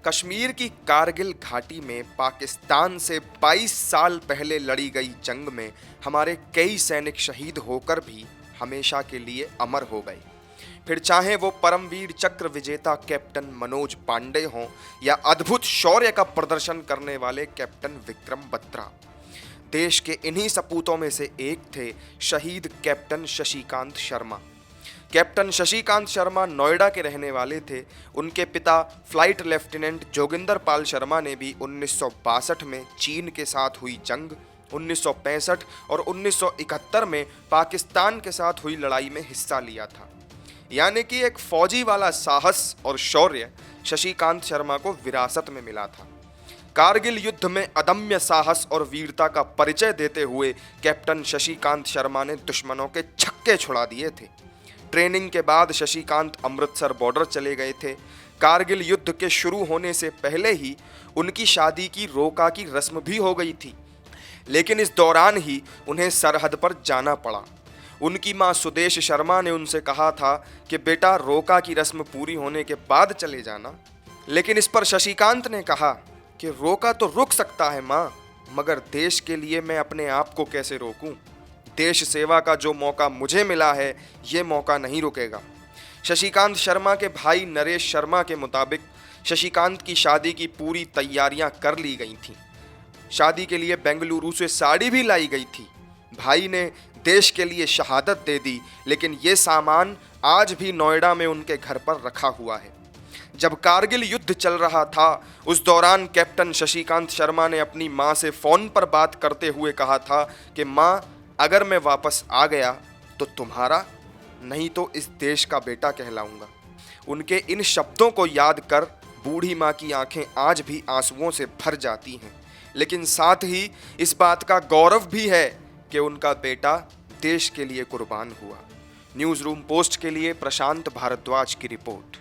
कश्मीर की कारगिल घाटी में पाकिस्तान से 22 साल पहले लड़ी गई जंग में हमारे कई सैनिक शहीद होकर भी हमेशा के लिए अमर हो गए। फिर चाहे वो परमवीर चक्र विजेता कैप्टन मनोज पांडे हों या अद्भुत शौर्य का प्रदर्शन करने वाले कैप्टन विक्रम बत्रा। देश के इन्हीं सपूतों में से एक थे शहीद कैप्टन शशिकांत शर्मा। कैप्टन शशिकांत शर्मा नोएडा के रहने वाले थे। उनके पिता फ्लाइट लेफ्टिनेंट जोगिंदर पाल शर्मा ने भी 1962 में चीन के साथ हुई जंग, 1965 और 1971 में पाकिस्तान के साथ हुई लड़ाई में हिस्सा लिया था। यानी कि एक फौजी वाला साहस और शौर्य शशिकांत शर्मा को विरासत में मिला था। कारगिल युद्ध में अदम्य साहस और वीरता का परिचय देते हुए कैप्टन शशिकांत शर्मा ने दुश्मनों के छक्के छुड़ा दिए थे। ट्रेनिंग के बाद शशिकांत अमृतसर बॉर्डर चले गए थे। कारगिल युद्ध के शुरू होने से पहले ही उनकी शादी की रोका की रस्म भी हो गई थी, लेकिन इस दौरान ही उन्हें सरहद पर जाना पड़ा। उनकी मां सुदेश शर्मा ने उनसे कहा था कि बेटा रोका की रस्म पूरी होने के बाद चले जाना, लेकिन इस पर शशिकांत ने कहा कि रोका तो रुक सकता है मां, मगर देश के लिए मैं अपने आप को कैसे रोकूं? देश सेवा का जो मौका मुझे मिला है ये मौका नहीं रुकेगा। शशिकांत शर्मा के भाई नरेश शर्मा के मुताबिक शशिकांत की शादी की पूरी तैयारियां कर ली गई थीं। शादी के लिए बेंगलुरु से साड़ी भी लाई गई थी। भाई ने देश के लिए शहादत दे दी, लेकिन ये सामान आज भी नोएडा में उनके घर पर रखा हुआ है। जब कारगिल युद्ध चल रहा था उस दौरान कैप्टन शशिकांत शर्मा ने अपनी मां से फ़ोन पर बात करते हुए कहा था कि मां, अगर मैं वापस आ गया तो तुम्हारा, नहीं तो इस देश का बेटा कहलाऊंगा। उनके इन शब्दों को याद कर बूढ़ी माँ की आंखें आज भी आंसुओं से भर जाती हैं, लेकिन साथ ही इस बात का गौरव भी है कि उनका बेटा देश के लिए कुर्बान हुआ। न्यूज़ रूम पोस्ट के लिए प्रशांत भारद्वाज की रिपोर्ट।